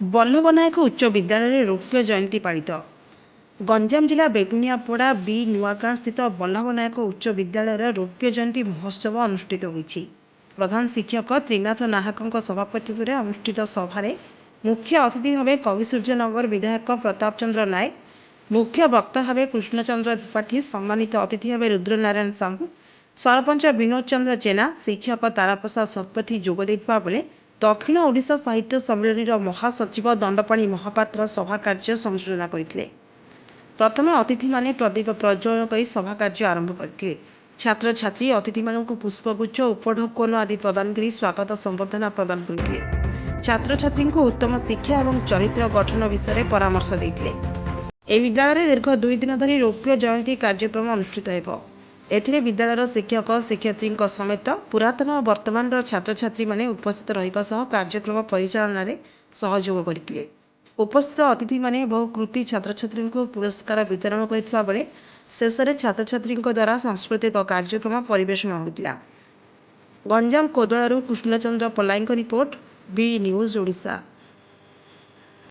ବଲ୍ଲଭନାୟକ ଉଚ୍ଚ ବିଦ୍ୟାଳୟରେ ରୌପ୍ୟ ଜୟନ୍ତୀ ପାଳିତ। ଗଞ୍ଜାମ ଜିଲ୍ଲା ବେଗୁନିଆପଡ଼ା ବି ନୂଆଗାଁ ସ୍ଥିତ ବଲ୍ଲଭନାୟକ ଉଚ୍ଚ ବିଦ୍ୟାଳୟର ରୌପ୍ୟ ଜୟନ୍ତୀ ମହୋତ୍ସବ ଅନୁଷ୍ଠିତ ହୋଇଛି। ପ୍ରଧାନ ଶିକ୍ଷକ ତ୍ରିନାଥ ନାହାକଙ୍କ ସଭାପତିତ୍ୱରେ ଅନୁଷ୍ଠିତ ସଭାରେ ମୁଖ୍ୟ ଅତିଥି ଭାବେ କବିସୂର୍ଯ୍ୟନଗର ବିଧାୟକ ପ୍ରତାପ ଚନ୍ଦ୍ର ନାୟକ, ମୁଖ୍ୟ ବକ୍ତା ଭାବେ କୃଷ୍ଣଚନ୍ଦ୍ର ତ୍ରିପାଠୀ, ସମ୍ମାନିତ ଅତିଥି ଭାବେ ରୁଦ୍ରନାରାୟଣ ସାହୁ, ସରପଞ୍ଚ ବିନୋଦ ଚନ୍ଦ୍ର ଜେନା, ଶିକ୍ଷକ ତାରାପ୍ରସାଦ ଶତପଥୀ ଯୋଗ ଦେଇଥିବା ବେଳେ ଦକ୍ଷିଣ ଓଡ଼ିଶା ସାହିତ୍ୟ ସମ୍ମିଳନୀର ମହାସଚିବ ଦଣ୍ଡପାଣି ମହାପାତ୍ର ସଭା କାର୍ଯ୍ୟ ସଂଯୋଜନା କରିଥିଲେ। ପ୍ରଥମେ ଅତିଥିମାନେ ପ୍ରଦୀପ ପ୍ରଜ୍ୱଳନ କରି ସଭା କାର୍ଯ୍ୟ ଆରମ୍ଭ କରିଥିଲେ। ଛାତ୍ରଛାତ୍ରୀ ଅତିଥିମାନଙ୍କୁ ପୁଷ୍ପଗୁଚ୍ଛ, ଉପଢୌକନ ଆଦି ପ୍ରଦାନ କରି ସ୍ୱାଗତ ସମ୍ବର୍ଦ୍ଧନା ପ୍ରଦାନ କରିଥିଲେ। ଛାତ୍ରଛାତ୍ରୀଙ୍କୁ ଉତ୍ତମ ଶିକ୍ଷା ଏବଂ ଚରିତ୍ର ଗଠନ ବିଷୟରେ ପରାମର୍ଶ ଦେଇଥିଲେ। ଏହି ବିଦ୍ୟାଳୟରେ ଦୀର୍ଘ 2 ଦିନ ଧରି ରୌପ୍ୟ ଜୟନ୍ତୀ କାର୍ଯ୍ୟକ୍ରମ ଅନୁଷ୍ଠିତ ହେବ। ଏଥିରେ ବିଦ୍ୟାଳୟର ଶିକ୍ଷକ ଶିକ୍ଷୟିତ୍ରୀଙ୍କ ସମେତ ପୁରାତନ ଓ ବର୍ତ୍ତମାନର ଛାତ୍ରଛାତ୍ରୀମାନେ ଉପସ୍ଥିତ ରହିବା ସହ କାର୍ଯ୍ୟକ୍ରମ ପରିଚାଳନାରେ ସହଯୋଗ କରିଥିଲେ। ଉପସ୍ଥିତ ଅତିଥିମାନେ ବହୁ କୃତୀ ଛାତ୍ରଛାତ୍ରୀଙ୍କୁ ପୁରସ୍କାର ବିତରଣ କରିଥିବା ବେଳେ ଶେଷରେ ଛାତ୍ରଛାତ୍ରୀଙ୍କ ଦ୍ୱାରା ସାଂସ୍କୃତିକ କାର୍ଯ୍ୟକ୍ରମ ପରିବେଷଣ ହୋଇଥିଲା। ଗଞ୍ଜାମ କୋଦଳାରୁ କୃଷ୍ଣଚନ୍ଦ୍ର ପଲାଇଙ୍କ ରିପୋର୍ଟ, ବି ନ୍ୟୁଜ୍ ଓଡ଼ିଶା।